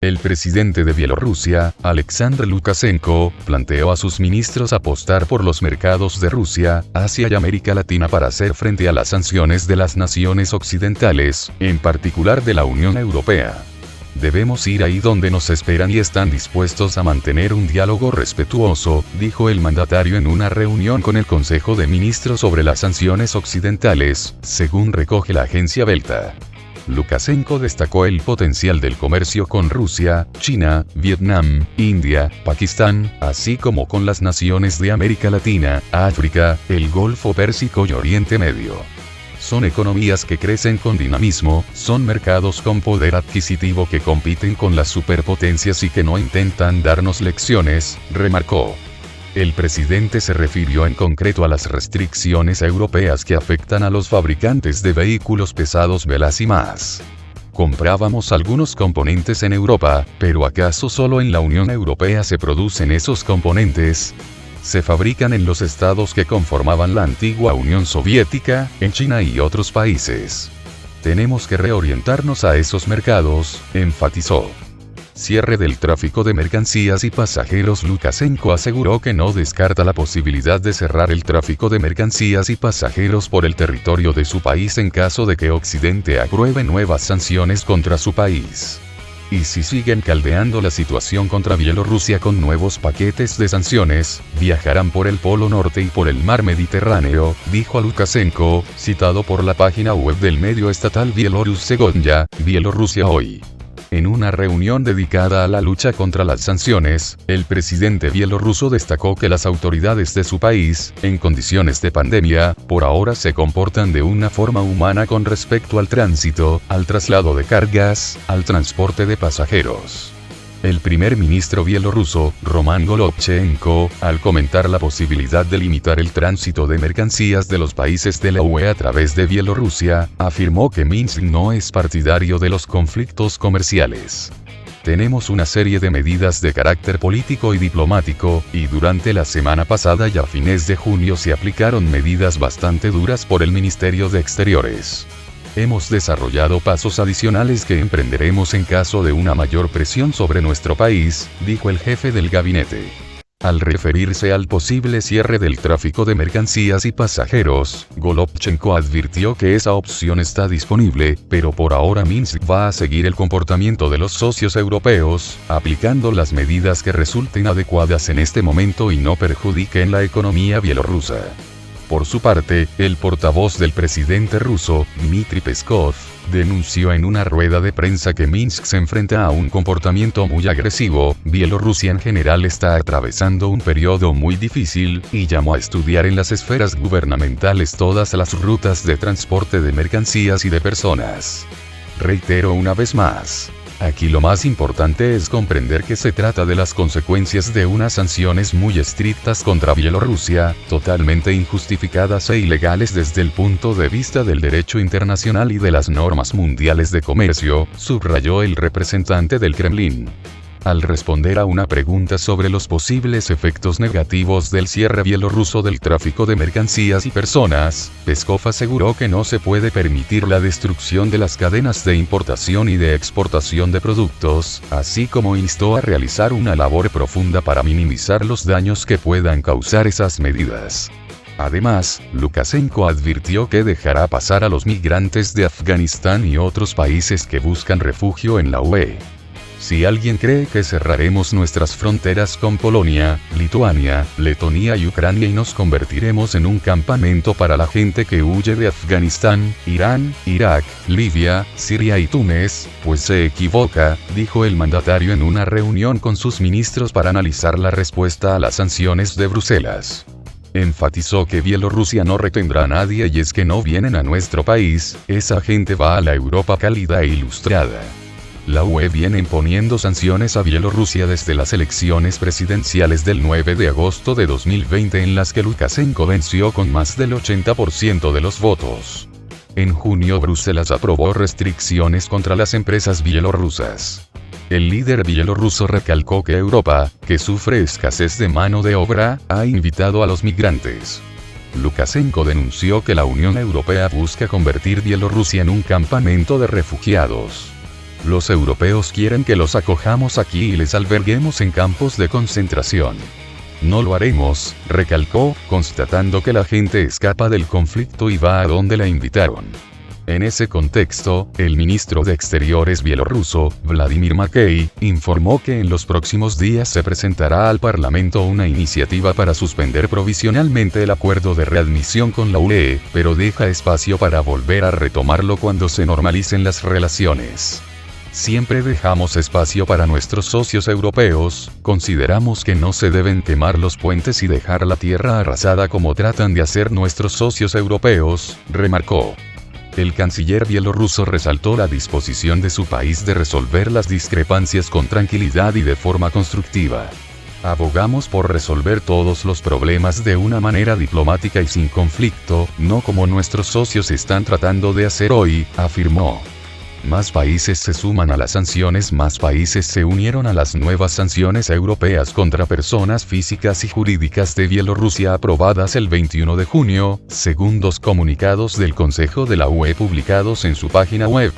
El presidente de Bielorrusia, Alexander Lukashenko, planteó a sus ministros apostar por los mercados de Rusia, Asia y América Latina para hacer frente a las sanciones de las naciones occidentales, en particular de la Unión Europea. Debemos ir ahí donde nos esperan y están dispuestos a mantener un diálogo respetuoso, dijo el mandatario en una reunión con el Consejo de Ministros sobre las sanciones occidentales, según recoge la agencia Belta. Lukashenko destacó el potencial del comercio con Rusia, China, Vietnam, India, Pakistán, así como con las naciones de América Latina, África, el Golfo Pérsico y Oriente Medio. Son economías que crecen con dinamismo, son mercados con poder adquisitivo que compiten con las superpotencias y que no intentan darnos lecciones, remarcó. El presidente se refirió en concreto a las restricciones europeas que afectan a los fabricantes de vehículos pesados velas y más. Comprábamos algunos componentes en Europa, pero ¿acaso solo en la Unión Europea se producen esos componentes? Se fabrican en los estados que conformaban la antigua Unión Soviética, en China y otros países. Tenemos que reorientarnos a esos mercados, enfatizó. Cierre del tráfico de mercancías y pasajeros. Lukashenko aseguró que no descarta la posibilidad de cerrar el tráfico de mercancías y pasajeros por el territorio de su país en caso de que Occidente apruebe nuevas sanciones contra su país. Y si siguen caldeando la situación contra Bielorrusia con nuevos paquetes de sanciones, viajarán por el Polo Norte y por el Mar Mediterráneo, dijo Lukashenko, citado por la página web del medio estatal Bielorus Segodnya, Bielorrusia Hoy. En una reunión dedicada a la lucha contra las sanciones, el presidente bielorruso destacó que las autoridades de su país, en condiciones de pandemia, por ahora se comportan de una forma humana con respecto al tránsito, al traslado de cargas, al transporte de pasajeros. El primer ministro bielorruso, Roman Golovchenko, al comentar la posibilidad de limitar el tránsito de mercancías de los países de la UE a través de Bielorrusia, afirmó que Minsk no es partidario de los conflictos comerciales. Tenemos una serie de medidas de carácter político y diplomático, y durante la semana pasada y a fines de junio se aplicaron medidas bastante duras por el Ministerio de Exteriores. Hemos desarrollado pasos adicionales que emprenderemos en caso de una mayor presión sobre nuestro país, dijo el jefe del gabinete. Al referirse al posible cierre del tráfico de mercancías y pasajeros, Golovchenko advirtió que esa opción está disponible, pero por ahora Minsk va a seguir el comportamiento de los socios europeos, aplicando las medidas que resulten adecuadas en este momento y no perjudiquen la economía bielorrusa. Por su parte, el portavoz del presidente ruso, Dmitry Peskov, denunció en una rueda de prensa que Minsk se enfrenta a un comportamiento muy agresivo. Bielorrusia en general está atravesando un periodo muy difícil, y llamó a estudiar en las esferas gubernamentales todas las rutas de transporte de mercancías y de personas. Reitero una vez más. Aquí lo más importante es comprender que se trata de las consecuencias de unas sanciones muy estrictas contra Bielorrusia, totalmente injustificadas e ilegales desde el punto de vista del derecho internacional y de las normas mundiales de comercio, subrayó el representante del Kremlin. Al responder a una pregunta sobre los posibles efectos negativos del cierre bielorruso del tráfico de mercancías y personas, Peskov aseguró que no se puede permitir la destrucción de las cadenas de importación y de exportación de productos, así como instó a realizar una labor profunda para minimizar los daños que puedan causar esas medidas. Además, Lukashenko advirtió que dejará pasar a los migrantes de Afganistán y otros países que buscan refugio en la UE. Si alguien cree que cerraremos nuestras fronteras con Polonia, Lituania, Letonia y Ucrania y nos convertiremos en un campamento para la gente que huye de Afganistán, Irán, Irak, Libia, Siria y Túnez, pues se equivoca, dijo el mandatario en una reunión con sus ministros para analizar la respuesta a las sanciones de Bruselas. Enfatizó que Bielorrusia no retendrá a nadie y es que no vienen a nuestro país, esa gente va a la Europa cálida e ilustrada. La UE viene imponiendo sanciones a Bielorrusia desde las elecciones presidenciales del 9 de agosto de 2020 en las que Lukashenko venció con más del 80% de los votos. En junio Bruselas aprobó restricciones contra las empresas bielorrusas. El líder bielorruso recalcó que Europa, que sufre escasez de mano de obra, ha invitado a los migrantes. Lukashenko denunció que la Unión Europea busca convertir Bielorrusia en un campamento de refugiados. Los europeos quieren que los acojamos aquí y les alberguemos en campos de concentración. No lo haremos, recalcó, constatando que la gente escapa del conflicto y va a donde la invitaron. En ese contexto, el ministro de Exteriores bielorruso, Vladimir Makey, informó que en los próximos días se presentará al Parlamento una iniciativa para suspender provisionalmente el acuerdo de readmisión con la UE, pero deja espacio para volver a retomarlo cuando se normalicen las relaciones. Siempre dejamos espacio para nuestros socios europeos, consideramos que no se deben quemar los puentes y dejar la tierra arrasada como tratan de hacer nuestros socios europeos, remarcó. El canciller bielorruso resaltó la disposición de su país de resolver las discrepancias con tranquilidad y de forma constructiva. Abogamos por resolver todos los problemas de una manera diplomática y sin conflicto, no como nuestros socios están tratando de hacer hoy, afirmó. Más países se suman a las sanciones, más países se unieron a las nuevas sanciones europeas contra personas físicas y jurídicas de Bielorrusia aprobadas el 21 de junio, según dos comunicados del Consejo de la UE publicados en su página web.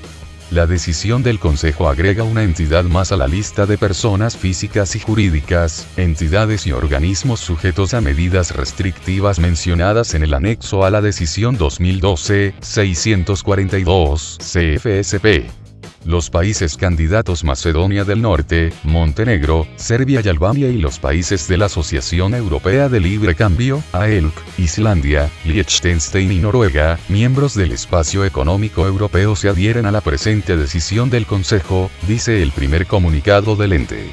La decisión del Consejo agrega una entidad más a la lista de personas físicas y jurídicas, entidades y organismos sujetos a medidas restrictivas mencionadas en el anexo a la decisión 2012-642 CFSP. Los países candidatos Macedonia del Norte, Montenegro, Serbia y Albania y los países de la Asociación Europea de Libre Cambio, AELC, Islandia, Liechtenstein y Noruega, miembros del Espacio Económico Europeo se adhieren a la presente decisión del Consejo, dice el primer comunicado del ente.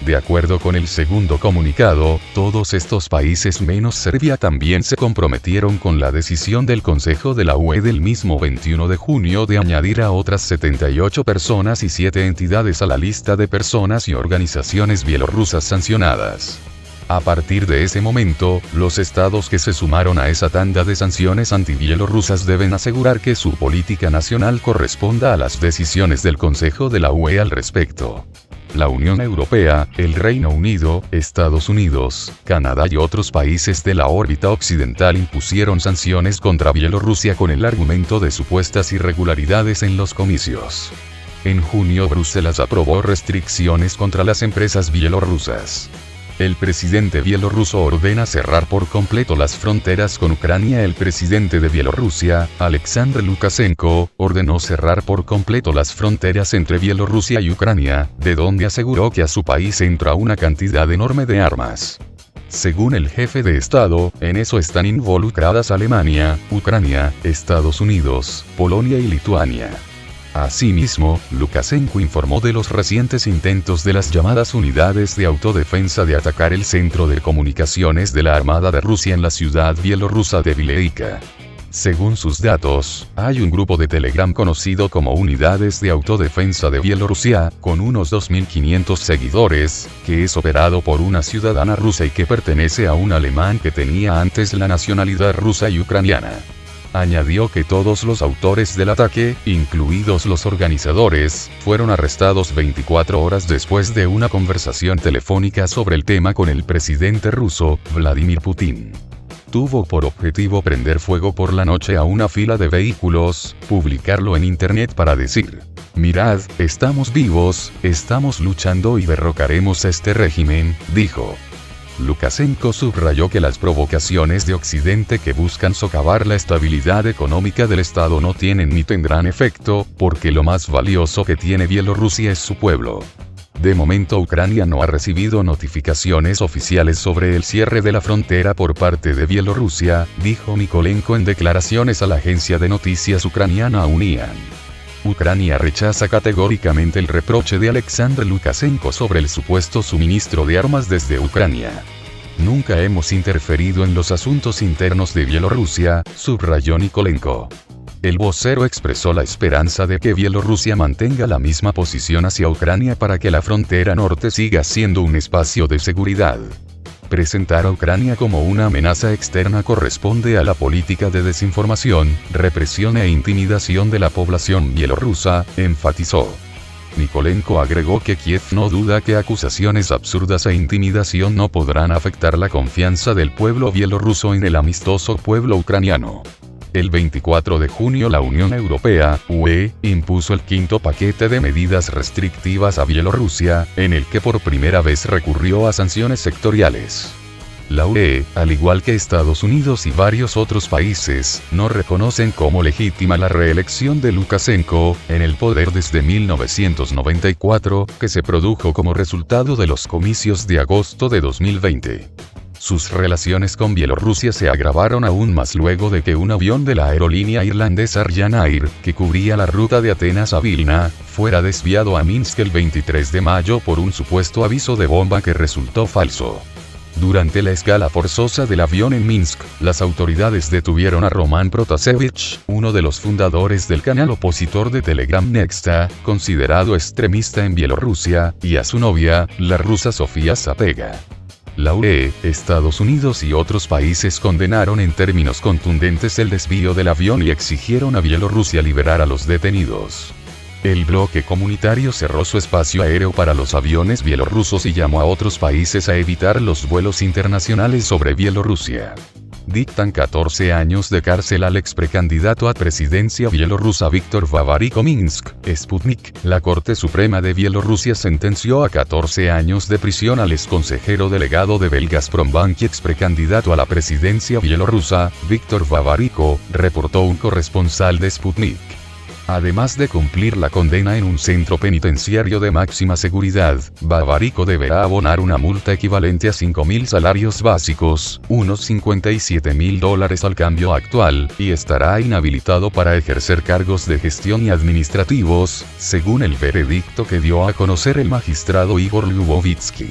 De acuerdo con el segundo comunicado, todos estos países menos Serbia también se comprometieron con la decisión del Consejo de la UE del mismo 21 de junio de añadir a otras 78 personas y 7 entidades a la lista de personas y organizaciones bielorrusas sancionadas. A partir de ese momento, los estados que se sumaron a esa tanda de sanciones antibielorrusas deben asegurar que su política nacional corresponda a las decisiones del Consejo de la UE al respecto. La Unión Europea, el Reino Unido, Estados Unidos, Canadá y otros países de la órbita occidental impusieron sanciones contra Bielorrusia con el argumento de supuestas irregularidades en los comicios. En junio Bruselas aprobó restricciones contra las empresas bielorrusas. El presidente bielorruso ordena cerrar por completo las fronteras con Ucrania. El presidente de Bielorrusia, Alexander Lukashenko, ordenó cerrar por completo las fronteras entre Bielorrusia y Ucrania, de donde aseguró que a su país entra una cantidad enorme de armas. Según el jefe de Estado, en eso están involucradas Alemania, Ucrania, Estados Unidos, Polonia y Lituania. Asimismo, Lukashenko informó de los recientes intentos de las llamadas unidades de autodefensa de atacar el centro de comunicaciones de la Armada de Rusia en la ciudad bielorrusa de Vileika. Según sus datos, hay un grupo de Telegram conocido como Unidades de Autodefensa de Bielorrusia, con unos 2.500 seguidores, que es operado por una ciudadana rusa y que pertenece a un alemán que tenía antes la nacionalidad rusa y ucraniana. Añadió que todos los autores del ataque, incluidos los organizadores, fueron arrestados 24 horas después de una conversación telefónica sobre el tema con el presidente ruso, Vladimir Putin. Tuvo por objetivo prender fuego por la noche a una fila de vehículos, publicarlo en internet para decir: "Mirad, estamos vivos, estamos luchando y derrocaremos a este régimen", dijo. Lukashenko subrayó que las provocaciones de Occidente que buscan socavar la estabilidad económica del Estado no tienen ni tendrán efecto, porque lo más valioso que tiene Bielorrusia es su pueblo. De momento Ucrania no ha recibido notificaciones oficiales sobre el cierre de la frontera por parte de Bielorrusia, dijo Nikolenko en declaraciones a la agencia de noticias ucraniana UNIAN. Ucrania rechaza categóricamente el reproche de Alexander Lukashenko sobre el supuesto suministro de armas desde Ucrania. Nunca hemos interferido en los asuntos internos de Bielorrusia, subrayó Nikolenko. El vocero expresó la esperanza de que Bielorrusia mantenga la misma posición hacia Ucrania para que la frontera norte siga siendo un espacio de seguridad. Presentar a Ucrania como una amenaza externa corresponde a la política de desinformación, represión e intimidación de la población bielorrusa, enfatizó. Nikolenko agregó que Kiev no duda que acusaciones absurdas e intimidación no podrán afectar la confianza del pueblo bielorruso en el amistoso pueblo ucraniano. El 24 de junio la Unión Europea, UE, impuso el quinto paquete de medidas restrictivas a Bielorrusia, en el que por primera vez recurrió a sanciones sectoriales. La UE, al igual que Estados Unidos y varios otros países, no reconocen como legítima la reelección de Lukashenko, en el poder desde 1994, que se produjo como resultado de los comicios de agosto de 2020. Sus relaciones con Bielorrusia se agravaron aún más luego de que un avión de la aerolínea irlandesa Ryanair, que cubría la ruta de Atenas a Vilna, fuera desviado a Minsk el 23 de mayo por un supuesto aviso de bomba que resultó falso. Durante la escala forzosa del avión en Minsk, las autoridades detuvieron a Roman Protasevich, uno de los fundadores del canal opositor de Telegram Nexta, considerado extremista en Bielorrusia, y a su novia, la rusa Sofía Sapega. La UE, Estados Unidos y otros países condenaron en términos contundentes el desvío del avión y exigieron a Bielorrusia liberar a los detenidos. El bloque comunitario cerró su espacio aéreo para los aviones bielorrusos y llamó a otros países a evitar los vuelos internacionales sobre Bielorrusia. Dictan 14 años de cárcel al ex precandidato a presidencia bielorrusa Viktor Babariko Minsk, Sputnik. La Corte Suprema de Bielorrusia sentenció a 14 años de prisión al ex consejero delegado de Belgazpромbank y ex precandidato a la presidencia bielorrusa, Viktor Babariko, reportó un corresponsal de Sputnik. Además de cumplir la condena en un centro penitenciario de máxima seguridad, Babariko deberá abonar una multa equivalente a 5.000 salarios básicos, unos $57.000 al cambio actual, y estará inhabilitado para ejercer cargos de gestión y administrativos, según el veredicto que dio a conocer el magistrado Igor Lyubovitsky.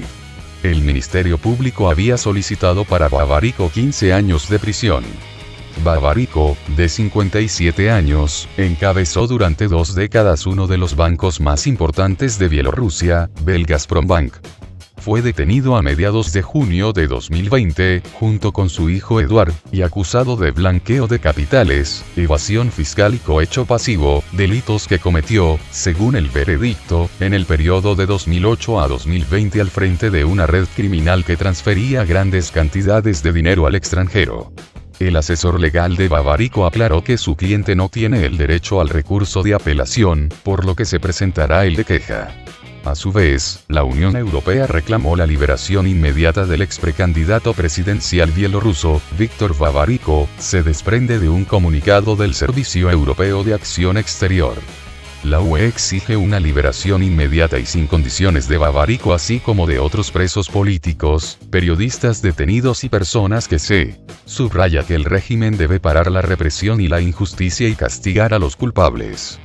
El Ministerio Público había solicitado para Babariko 15 años de prisión. Babariko, de 57 años, encabezó durante 2 décadas uno de los bancos más importantes de Bielorrusia, Belgazpромbank. Fue detenido a mediados de junio de 2020, junto con su hijo Eduard, y acusado de blanqueo de capitales, evasión fiscal y cohecho pasivo, delitos que cometió, según el veredicto, en el periodo de 2008 a 2020 al frente de una red criminal que transfería grandes cantidades de dinero al extranjero. El asesor legal de Babariko aclaró que su cliente no tiene el derecho al recurso de apelación, por lo que se presentará el de queja. A su vez, la Unión Europea reclamó la liberación inmediata del ex precandidato presidencial bielorruso, Viktor Babariko, se desprende de un comunicado del Servicio Europeo de Acción Exterior. La UE exige una liberación inmediata y sin condiciones de Babariko así como de otros presos políticos, periodistas detenidos y personas que subraya que el régimen debe parar la represión y la injusticia y castigar a los culpables.